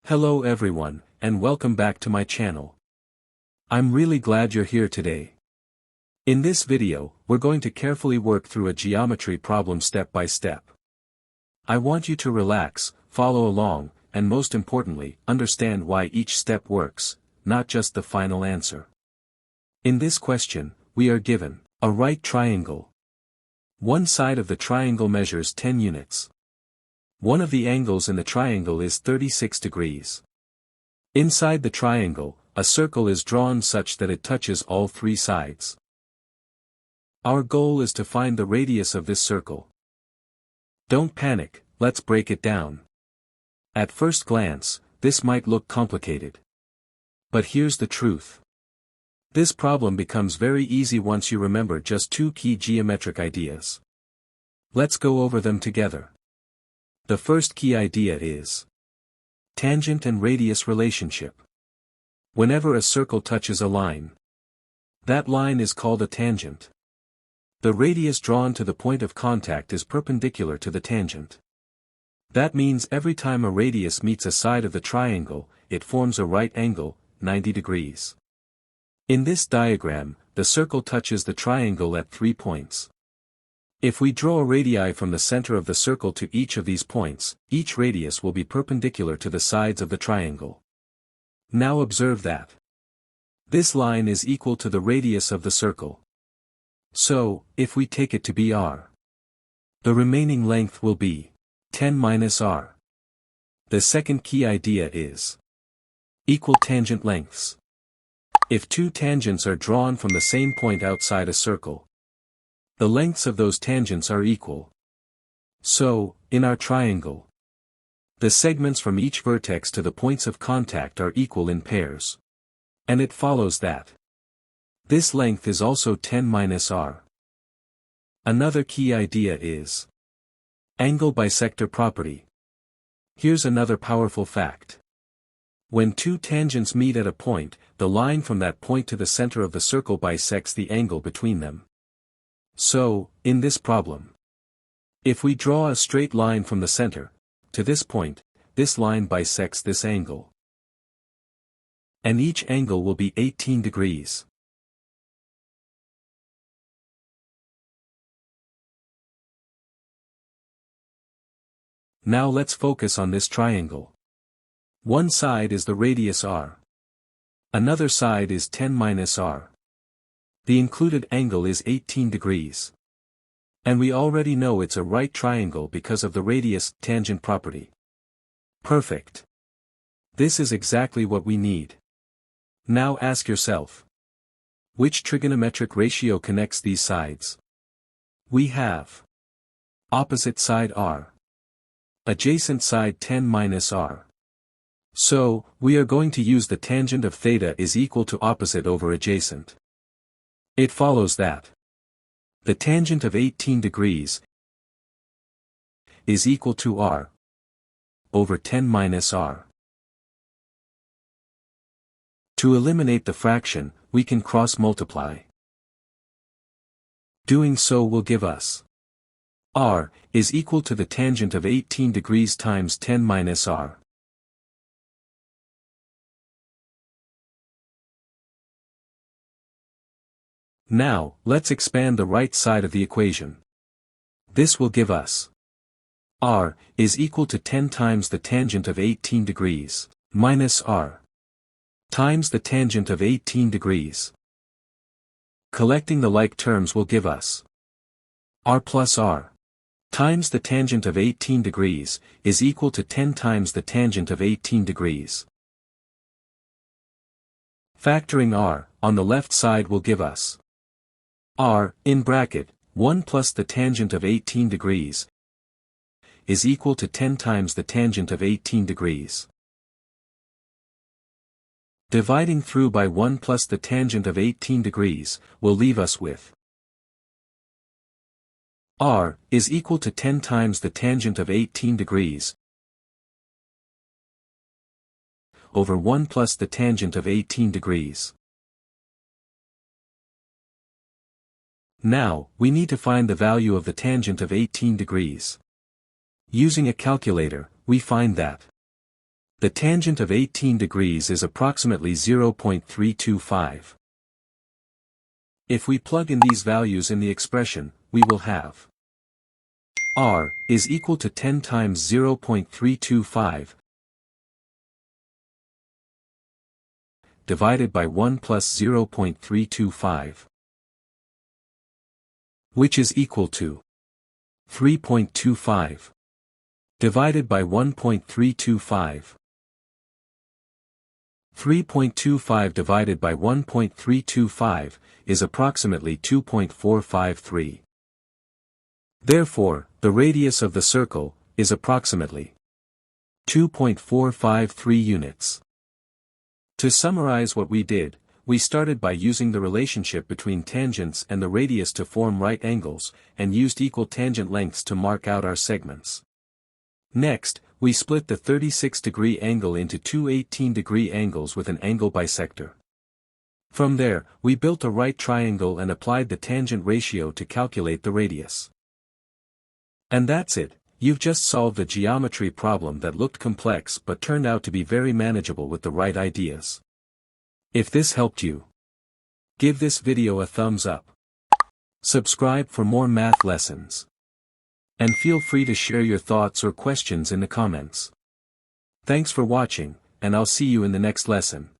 Hello everyone, and welcome back to my channel. I'm really glad you're here today. In this video, we're going to carefully work through a geometry problem step by step. I want you to relax, follow along, and most importantly, understand why each step works, not just the final answer. In this question, we are given a right triangle. One side of the triangle measures 10 units. One of the angles in the triangle is 36 degrees. Inside the triangle, a circle is drawn such that it touches all three sides. Our goal is to find the radius of this circle. Don't panic, let's break it down. At first glance, this might look complicated. But here's the truth. This problem becomes very easy once you remember just two key geometric ideas. Let's go over them together. The first key idea is tangent and radius relationship. Whenever a circle touches a line, that line is called a tangent. The radius drawn to the point of contact is perpendicular to the tangent. That means every time a radius meets a side of the triangle, it forms a right angle, 90 degrees. In this diagram, the circle touches the triangle at 3 points. If we draw a radii from the center of the circle to each of these points, each radius will be perpendicular to the sides of the triangle. Now observe that this line is equal to the radius of the circle. So, if we take it to be r, the remaining length will be 10 minus r. The second key idea is equal tangent lengths. If two tangents are drawn from the same point outside a circle, the lengths of those tangents are equal. So, in our triangle, the segments from each vertex to the points of contact are equal in pairs. And it follows that this length is also 10 minus r. Another key idea is angle bisector property. Here's another powerful fact. When two tangents meet at a point, the line from that point to the center of the circle bisects the angle between them. So, in this problem, if we draw a straight line from the center to this point, this line bisects this angle. And each angle will be 18 degrees. Now let's focus on this triangle. One side is the radius r. Another side is 10 minus r. The included angle is 18 degrees. And we already know it's a right triangle because of the radius-tangent property. Perfect. This is exactly what we need. Now ask yourself, which trigonometric ratio connects these sides? We have opposite side r, adjacent side 10 minus r. So, we are going to use the tangent of theta is equal to opposite over adjacent. It follows that the tangent of 18 degrees is equal to r over 10 minus r. To eliminate the fraction, we can cross-multiply. Doing so will give us r is equal to the tangent of 18 degrees times 10 minus r. Now, let's expand the right side of the equation. This will give us r is equal to 10 times the tangent of 18 degrees, minus r, times the tangent of 18 degrees. Collecting the like terms will give us r plus r, times the tangent of 18 degrees, is equal to 10 times the tangent of 18 degrees. Factoring r, on the left side will give us r, in bracket, 1 plus the tangent of 18 degrees, is equal to 10 times the tangent of 18 degrees. Dividing through by 1 plus the tangent of 18 degrees, will leave us with r, is equal to 10 times the tangent of 18 degrees, over 1 plus the tangent of 18 degrees. Now, we need to find the value of the tangent of 18 degrees. Using a calculator, we find that The tangent of 18 degrees is approximately 0.325. If we plug in these values in the expression, we will have r is equal to 10 times 0.325 divided by 1 plus 0.325, which is equal to 3.25 divided by 1.325. 3.25 divided by 1.325 is approximately 2.453. Therefore, the radius of the circle is approximately 2.453 units. To summarize what we did, we started by using the relationship between tangents and the radius to form right angles, and used equal tangent lengths to mark out our segments. Next, we split the 36-degree angle into two 18-degree angles with an angle bisector. From there, we built a right triangle and applied the tangent ratio to calculate the radius. And that's it, you've just solved a geometry problem that looked complex but turned out to be very manageable with the right ideas. If this helped you, give this video a thumbs up. Subscribe for more math lessons. And feel free to share your thoughts or questions in the comments. Thanks for watching, and I'll see you in the next lesson.